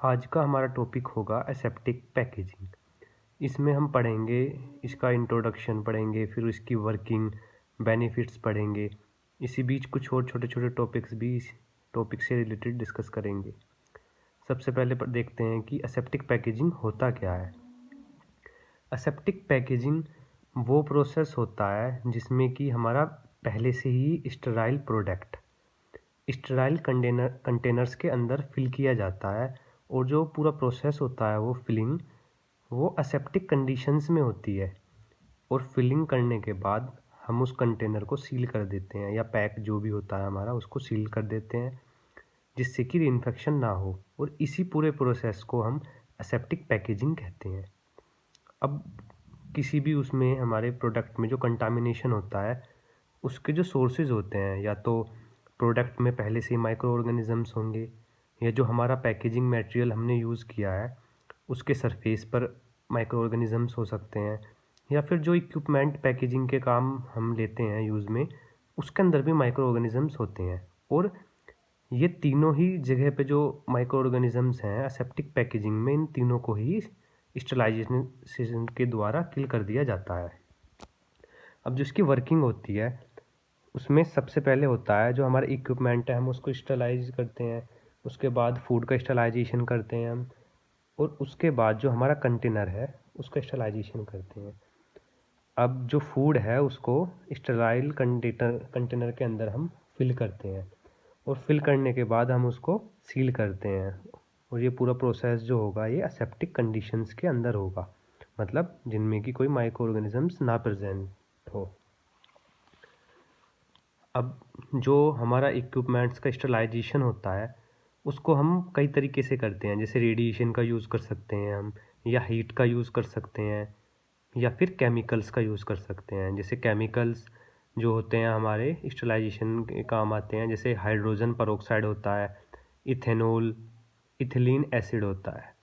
आज का हमारा टॉपिक होगा एसेप्टिक पैकेजिंग। इसमें हम पढ़ेंगे, इसका इंट्रोडक्शन पढ़ेंगे, फिर इसकी वर्किंग, बेनिफिट्स पढ़ेंगे। इसी बीच कुछ और छोटे छोटे टॉपिक्स भी इस टॉपिक से रिलेटेड डिस्कस करेंगे। सबसे पहले देखते हैं कि एसेप्टिक पैकेजिंग होता क्या है। एसेप्टिक पैकेजिंग वो प्रोसेस होता है जिसमें कि हमारा पहले से ही स्टेराइल प्रोडक्ट स्टेराइल कंटेनर्स के अंदर फिल किया जाता है, और जो पूरा प्रोसेस होता है वो फिलिंग वो एसेप्टिक कंडीशंस में होती है। और फिलिंग करने के बाद हम उस कंटेनर को सील कर देते हैं, या पैक जो भी होता है हमारा उसको सील कर देते हैं, जिससे कि इन्फेक्शन ना हो। और इसी पूरे प्रोसेस को हम एसेप्टिक पैकेजिंग कहते हैं। अब किसी भी उसमें हमारे प्रोडक्ट में जो कंटामिनेशन होता है उसके जो सोर्सेज होते हैं, या तो प्रोडक्ट में पहले से माइक्रो ऑर्गेनिजम्स होंगे, या जो हमारा पैकेजिंग मटेरियल हमने यूज़ किया है उसके सरफेस पर माइक्रो ऑर्गेनिजम्स हो सकते हैं, या फिर जो इक्विपमेंट पैकेजिंग के काम हम लेते हैं यूज़ में उसके अंदर भी माइक्रो ऑर्गेनिजम्स होते हैं। और ये तीनों ही जगह पे जो माइक्रो ऑर्गेनिजम्स हैं एसेप्टिक पैकेजिंग में, इन तीनों को ही स्टरलाइजेशन के द्वारा किल कर दिया जाता है। अब जो इसकी वर्किंग होती है उसमें सबसे पहले होता है जो हमारा इक्विपमेंट है हम उसको स्टरलाइज करते हैं, उसके बाद फूड का स्टरलाइजेशन करते हैं हम, और उसके बाद जो हमारा कंटेनर है उसका स्टरलाइजेशन करते हैं। अब जो फूड है उसको स्टराइल कंटेनर के अंदर हम फिल करते हैं, और फिल करने के बाद हम उसको सील करते हैं। और ये पूरा प्रोसेस जो होगा ये एसेप्टिक कंडीशंस के अंदर होगा, मतलब जिनमें कि कोई माइक्रो ऑर्गेनिजम्स ना प्रेजेंट हो। अब जो हमारा इक्विपमेंट्स का स्टरलाइजेशन होता है उसको हम कई तरीके से करते हैं, जैसे रेडिएशन का यूज़ कर सकते हैं हम, या हीट का यूज़ कर सकते हैं, या फिर केमिकल्स का यूज़ कर सकते हैं। जैसे केमिकल्स जो होते हैं हमारे स्टरलाइजेशन के काम आते हैं, जैसे हाइड्रोजन परऑक्साइड होता है, इथेनॉल, इथिलीन एसिड होता है।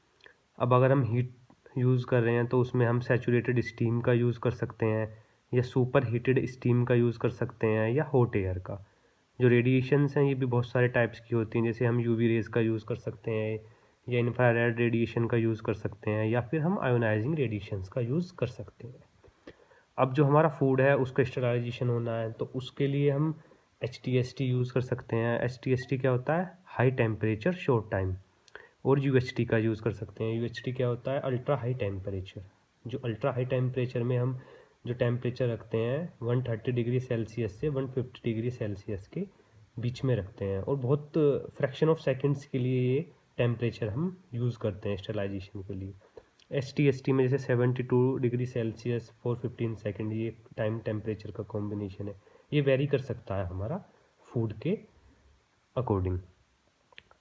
अब अगर हम हीट यूज़ कर रहे हैं तो उसमें हम सैचुरेटेड स्टीम का यूज़ कर सकते हैं, या सुपर हीटेड स्टीम का यूज़ कर सकते हैं, या हॉट एयर का। जो रेडिएशंस हैं ये भी बहुत सारे टाइप्स की होती हैं, जैसे हम यूवी रेज़ का यूज़ कर सकते हैं, या इंफ्रारेड रेडिएशन का यूज़ कर सकते हैं, या फिर हम आयोनाइजिंग रेडिएशंस का यूज़ कर सकते हैं। अब जो हमारा फूड है उसका स्टरलाइजेशन होना है तो उसके लिए हम HTST यूज़ कर सकते हैं। HTST क्या होता है? High temperature short time. और UHT का यूज़ कर सकते हैं। UHT क्या होता है? Ultra high temperature. जो अल्ट्रा हाई टेम्परेचर में हम जो टेम्परेचर रखते हैं 130 डिग्री सेल्सियस से 150 डिग्री सेल्सियस के बीच में रखते हैं, और बहुत फ्रैक्शन ऑफ सेकेंड्स के लिए ये टेम्परेचर हम यूज़ करते हैं स्टरलाइजेशन के लिए। HTST में जैसे 72 डिग्री सेल्सियस फॉर 15 सेकेंड, ये टाइम टेम्परेचर का कॉम्बिनेशन है। ये वेरी कर सकता है हमारा फूड के अकॉर्डिंग।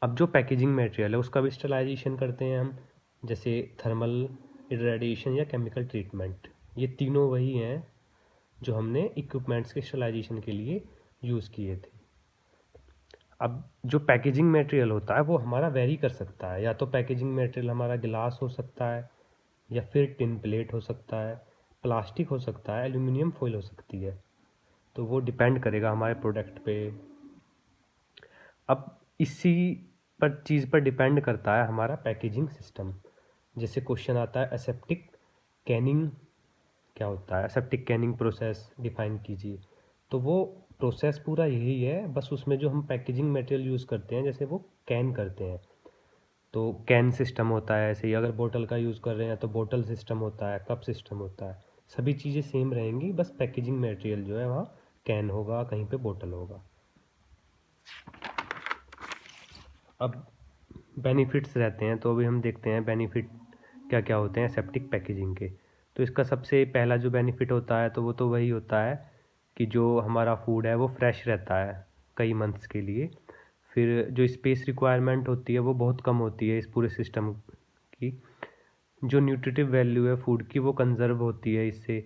अब जो पैकेजिंग मटेरियल है उसका भी स्टरलाइजेशन करते हैं हम, जैसे थर्मल इरेडिएशन या केमिकल ट्रीटमेंट। ये तीनों वही हैं जो हमने इक्विपमेंट्स के स्टरलाइजेशन के लिए यूज़ किए थे। अब जो पैकेजिंग मटेरियल होता है वो हमारा वेरी कर सकता है, या तो पैकेजिंग मटेरियल हमारा गिलास हो सकता है, या फिर टिन प्लेट हो सकता है, प्लास्टिक हो सकता है, एल्यूमिनियम फॉइल हो सकती है। तो वो डिपेंड करेगा हमारे प्रोडक्ट पे। अब इसी पर चीज़ पर डिपेंड करता है हमारा पैकेजिंग सिस्टम। जैसे क्वेश्चन आता है एसेप्टिक कैनिंग क्या होता है, एसेप्टिक कैनिंग प्रोसेस डिफाइन कीजिए। तो वो प्रोसेस पूरा यही है, बस उसमें जो हम पैकेजिंग मटेरियल यूज़ करते हैं जैसे वो कैन करते हैं तो कैन सिस्टम होता है। ऐसे ही अगर बोतल का यूज़ कर रहे हैं तो बोतल सिस्टम होता है, कप सिस्टम होता है। सभी चीज़ें सेम रहेंगी, बस पैकेजिंग मटेरियल जो है वहाँ कैन होगा, कहीं पे बोतल होगा। अब बेनिफिट्स रहते हैं, तो अभी हम देखते हैं बेनिफिट क्या क्या होते हैं सेप्टिक पैकेजिंग के। तो इसका सबसे पहला जो बेनिफिट होता है तो वो तो वही होता है कि जो हमारा फूड है वो फ्रेश रहता है कई मंथ्स के लिए। फिर जो स्पेस रिक्वायरमेंट होती है वो बहुत कम होती है इस पूरे सिस्टम की। जो न्यूट्रिटिव वैल्यू है फूड की वो कंजर्व होती है इससे।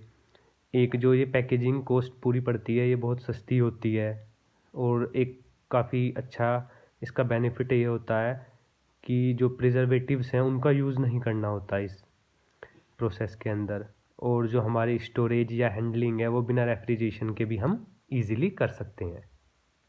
एक जो ये पैकेजिंग कॉस्ट पूरी पड़ती है ये बहुत सस्ती होती है। और एक काफ़ी अच्छा इसका बेनिफिट ये होता है कि जो प्रिजर्वेटिव्स हैं उनका यूज़ नहीं करना होता इस प्रोसेस के अंदर। और जो हमारी स्टोरेज या हैंडलिंग है वो बिना रेफ्रिजरेशन के भी हम इजीली कर सकते हैं।